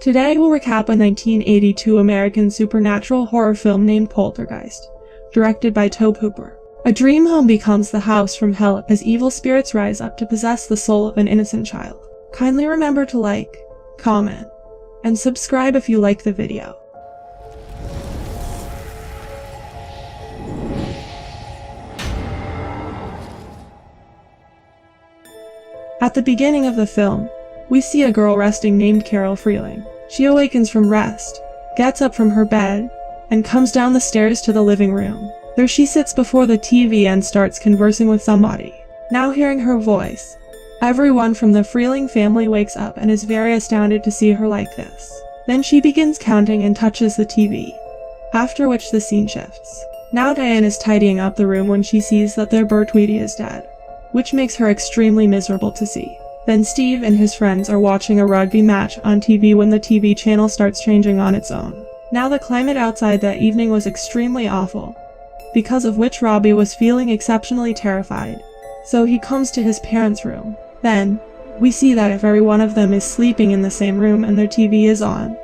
Today we'll recap a 1982 American supernatural horror film named Poltergeist, directed by Tobe Hooper. A dream home becomes the house from hell as evil spirits rise up to possess the soul of an innocent child. Kindly remember to like, comment, and subscribe if you like the video. At the beginning of the film, we see a girl resting named Carol Freeling. She awakens from rest, gets up from her bed, and comes down the stairs to the living room. There she sits before the TV and starts conversing with somebody. Now hearing her voice, everyone from the Freeling family wakes up and is very astounded to see her like this. Then she begins counting and touches the TV, after which the scene shifts. Now Diane is tidying up the room when she sees that their bird Tweety is dead, which makes her extremely miserable to see. Then Steve and his friends are watching a rugby match on TV when the TV channel starts changing on its own. Now the climate outside that evening was extremely awful, because of which Robbie was feeling exceptionally terrified, so he comes to his parents' room. Then, we see that every one of them is sleeping in the same room and their TV is on,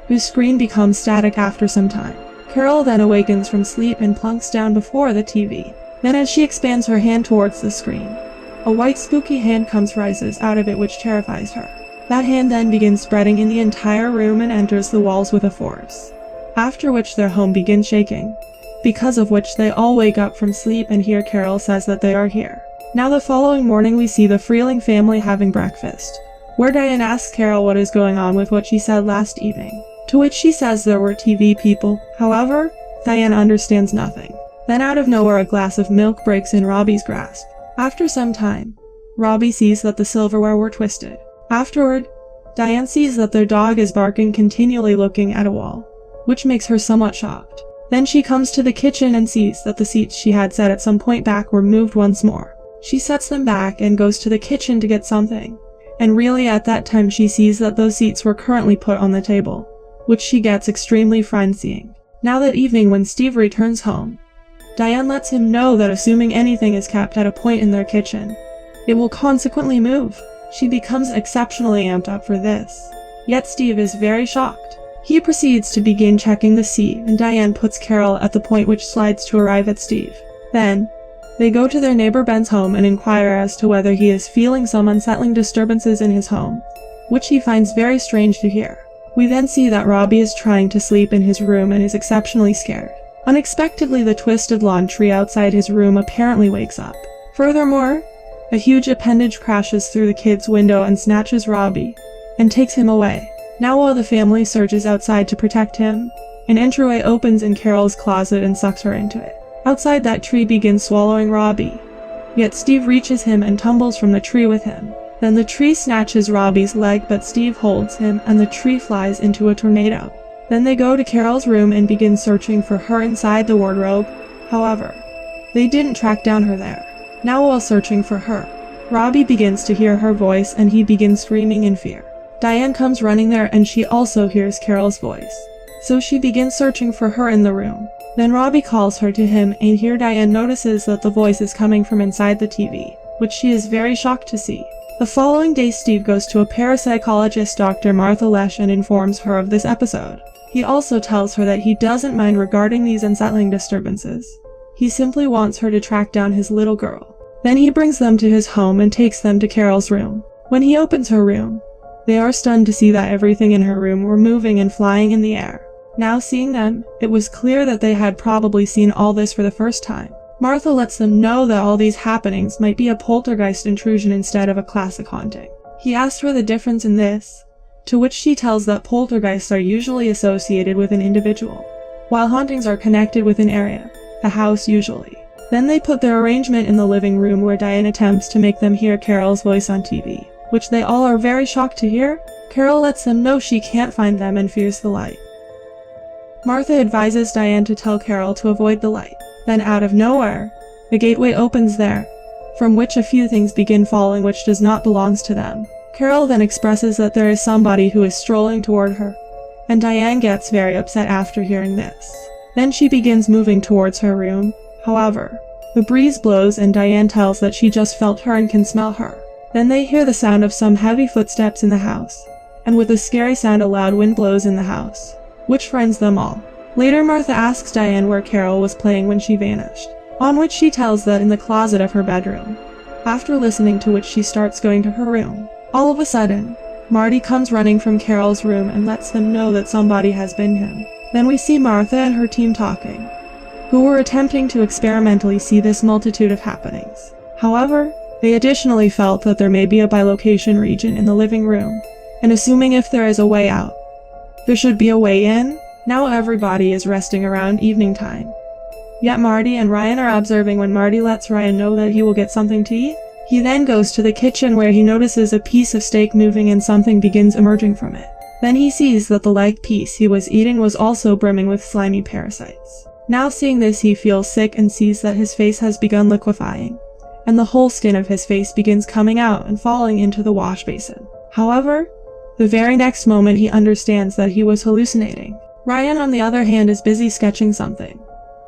whose screen becomes static after some time. Carol then awakens from sleep and plunks down before the TV. Then as she expands her hand towards the screen, a white spooky hand rises out of it which terrifies her. That hand then begins spreading in the entire room and enters the walls with a force, after which their home begins shaking, because of which they all wake up from sleep and hear Carol says that they are here. Now the following morning we see the Freeling family having breakfast, where Diane asks Carol what is going on with what she said last evening, to which she says there were TV people. However, Diane understands nothing. Then out of nowhere a glass of milk breaks in Robbie's grasp. After some time, Robbie sees that the silverware were twisted. Afterward, Diane sees that their dog is barking continually looking at a wall, which makes her somewhat shocked. Then she comes to the kitchen and sees that the seats she had set at some point back were moved once more. She sets them back and goes to the kitchen to get something, and really at that time she sees that those seats were currently put on the table, which she gets extremely frightened seeing. Now that evening when Steve returns home, Diane lets him know that assuming anything is kept at a point in their kitchen, it will consequently move. She becomes exceptionally amped up for this, yet Steve is very shocked. He proceeds to begin checking the seat and Diane puts Carol at the point which slides to arrive at Steve. Then, they go to their neighbor Ben's home and inquire as to whether he is feeling some unsettling disturbances in his home, which he finds very strange to hear. We then see that Robbie is trying to sleep in his room and is exceptionally scared. Unexpectedly, the twisted lawn tree outside his room apparently wakes up. Furthermore, a huge appendage crashes through the kid's window and snatches Robbie, and takes him away. Now while the family searches outside to protect him, an entryway opens in Carol's closet and sucks her into it. Outside, that tree begins swallowing Robbie, yet Steve reaches him and tumbles from the tree with him. Then the tree snatches Robbie's leg but Steve holds him and the tree flies into a tornado. Then they go to Carol's room and begin searching for her inside the wardrobe. However, they didn't track down her there. Now while searching for her, Robbie begins to hear her voice and he begins screaming in fear. Diane comes running there and she also hears Carol's voice, so she begins searching for her in the room. Then Robbie calls her to him and here Diane notices that the voice is coming from inside the TV, which she is very shocked to see. The following day Steve goes to a parapsychologist, Dr. Martha Lesh, and informs her of this episode. He also tells her that he doesn't mind regarding these unsettling disturbances. He simply wants her to track down his little girl. Then he brings them to his home and takes them to Carol's room. When he opens her room, they are stunned to see that everything in her room were moving and flying in the air. Now seeing them, it was clear that they had probably seen all this for the first time. Martha lets them know that all these happenings might be a poltergeist intrusion instead of a classic haunting. He asks her the difference in this, to which she tells that poltergeists are usually associated with an individual, while hauntings are connected with an area, a house usually. Then they put their arrangement in the living room where Diane attempts to make them hear Carol's voice on TV, which they all are very shocked to hear. Carol lets them know she can't find them and fears the light. Martha advises Diane to tell Carol to avoid the light. Then out of nowhere, a gateway opens there, from which a few things begin falling which does not belong to them. Carol then expresses that there is somebody who is strolling toward her, and Diane gets very upset after hearing this. Then she begins moving towards her room. However, the breeze blows and Diane tells that she just felt her and can smell her. Then they hear the sound of some heavy footsteps in the house, and with a scary sound a loud wind blows in the house, which frightens them all. Later Martha asks Diane where Carol was playing when she vanished, on which she tells that in the closet of her bedroom. After listening to which she starts going to her room. All of a sudden, Marty comes running from Carol's room and lets them know that somebody has been him. Then we see Martha and her team talking, who were attempting to experimentally see this multitude of happenings. However, they additionally felt that there may be a bilocation region in the living room, and assuming if there is a way out, there should be a way in. Now everybody is resting around evening time. Yet Marty and Ryan are observing when Marty lets Ryan know that he will get something to eat. He then goes to the kitchen where he notices a piece of steak moving and something begins emerging from it. Then he sees that the leg piece he was eating was also brimming with slimy parasites. Now seeing this he feels sick and sees that his face has begun liquefying, and the whole skin of his face begins coming out and falling into the wash basin. However, the very next moment he understands that he was hallucinating. Ryan on the other hand is busy sketching something,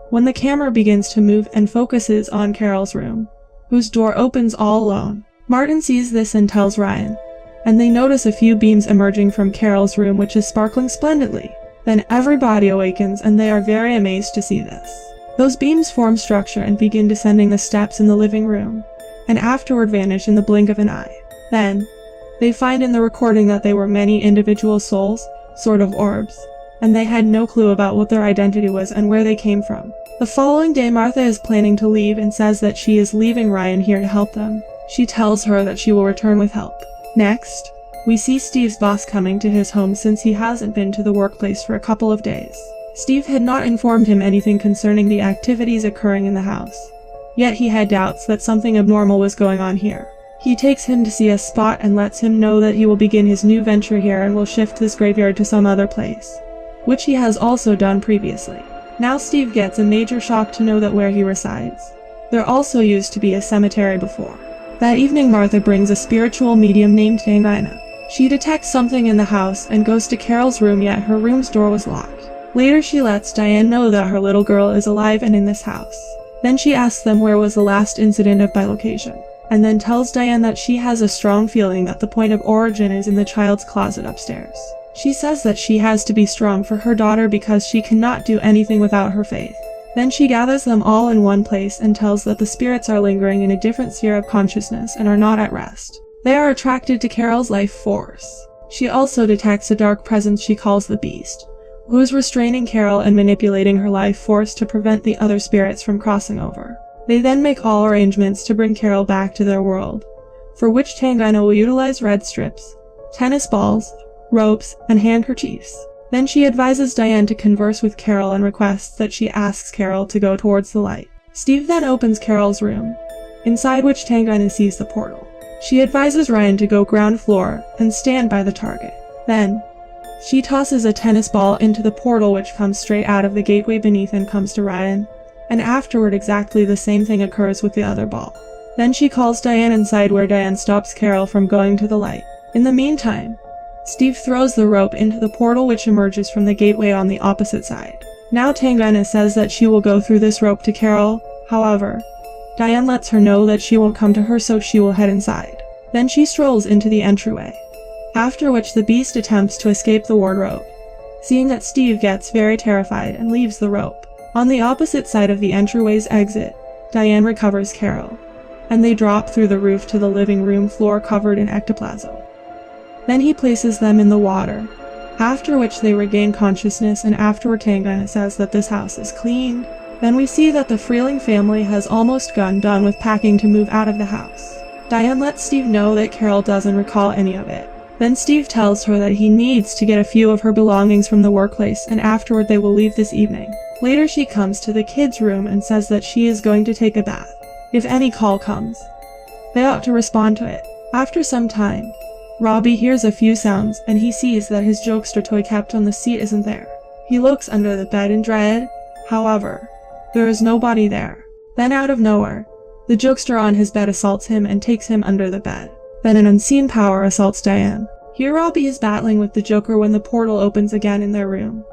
when the camera begins to move and focuses on Carol's room, whose door opens all alone. Martin sees this and tells Ryan, and they notice a few beams emerging from Carol's room which is sparkling splendidly. Then everybody awakens and they are very amazed to see this. Those beams form structure and begin descending the steps in the living room, and afterward vanish in the blink of an eye. Then, they find in the recording that they were many individual souls, sort of orbs, and they had no clue about what their identity was and where they came from. The following day Martha is planning to leave and says that she is leaving Ryan here to help them. She tells her that she will return with help. Next, we see Steve's boss coming to his home since he hasn't been to the workplace for a couple of days. Steve had not informed him anything concerning the activities occurring in the house, yet he had doubts that something abnormal was going on here. He takes him to see a spot and lets him know that he will begin his new venture here and will shift this graveyard to some other place, which he has also done previously. Now Steve gets a major shock to know that where he resides, there also used to be a cemetery before. That evening Martha brings a spiritual medium named Tangina. She detects something in the house and goes to Carol's room, yet her room's door was locked. Later she lets Diane know that her little girl is alive and in this house. Then she asks them where was the last incident of bilocation, and then tells Diane that she has a strong feeling that the point of origin is in the child's closet upstairs. She says that she has to be strong for her daughter because she cannot do anything without her faith. Then she gathers them all in one place and tells that the spirits are lingering in a different sphere of consciousness and are not at rest. They are attracted to Carol's life force. She also detects a dark presence she calls the Beast, who is restraining Carol and manipulating her life force to prevent the other spirits from crossing over. They then make all arrangements to bring Carol back to their world, for which Tangina will utilize red strips, tennis balls, ropes, and handkerchiefs. Then she advises Diane to converse with Carol and requests that she asks Carol to go towards the light. Steve then opens Carol's room, inside which Tangina sees the portal. She advises Ryan to go ground floor and stand by the target. Then, she tosses a tennis ball into the portal which comes straight out of the gateway beneath and comes to Ryan, and afterward exactly the same thing occurs with the other ball. Then she calls Diane inside where Diane stops Carol from going to the light. In the meantime, Steve throws the rope into the portal which emerges from the gateway on the opposite side. Now Tangina says that she will go through this rope to Carol, however, Diane lets her know that she won't come to her so she will head inside. Then she strolls into the entryway, after which the Beast attempts to escape the wardrobe. Seeing that Steve gets very terrified and leaves the rope. On the opposite side of the entryway's exit, Diane recovers Carol, and they drop through the roof to the living room floor covered in ectoplasm. Then he places them in the water, after which they regain consciousness, and afterward Tangina says that this house is cleaned. Then we see that the Freeling family has almost done with packing to move out of the house. Diane lets Steve know that Carol doesn't recall any of it. Then Steve tells her that he needs to get a few of her belongings from the workplace and afterward they will leave this evening. Later she comes to the kids' room and says that she is going to take a bath. If any call comes, they ought to respond to it. After some time, Robbie hears a few sounds and he sees that his jokester toy kept on the seat isn't there. He looks under the bed in dread, however, there is nobody there. Then out of nowhere, the jokester on his bed assaults him and takes him under the bed. Then an unseen power assaults Diane. Here Robbie is battling with the Joker when the portal opens again in their room.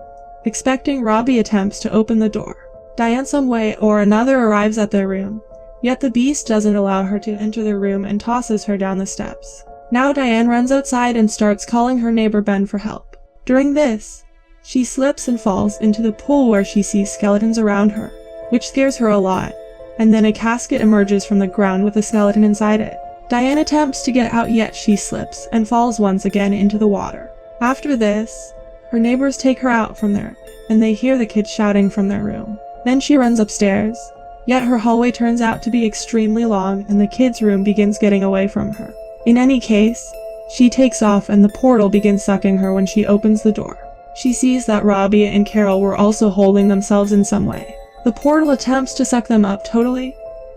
Expecting, Robbie attempts to open the door. Diane some way or another arrives at their room, yet the Beast doesn't allow her to enter the room and tosses her down the steps. Now Diane runs outside and starts calling her neighbor Ben for help. During this, she slips and falls into the pool where she sees skeletons around her, which scares her a lot, and then a casket emerges from the ground with a skeleton inside it. Diane attempts to get out, yet she slips and falls once again into the water. After this, her neighbors take her out from there, and they hear the kids shouting from their room. Then she runs upstairs, yet her hallway turns out to be extremely long and the kids' room begins getting away from her. In any case, she takes off and the portal begins sucking her when she opens the door. She sees that Robbie and Carol were also holding themselves in some way. The portal attempts to suck them up totally,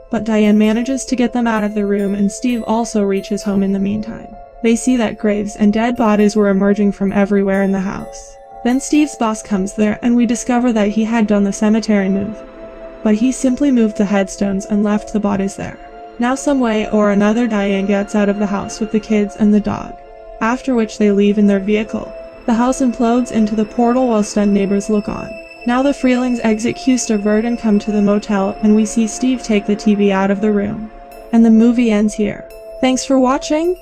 but Diane manages to get them out of the room and Steve also reaches home in the meantime. They see that graves and dead bodies were emerging from everywhere in the house. Then Steve's boss comes there and we discover that he had done the cemetery move, but he simply moved the headstones and left the bodies there. Now some way or another Diane gets out of the house with the kids and the dog, after which they leave in their vehicle. The house implodes into the portal while stunned neighbors look on. Now the Freelings exit 𝐸𝐶 and come to the motel and we see Steve take the TV out of the room. And the movie ends here. Thanks for watching.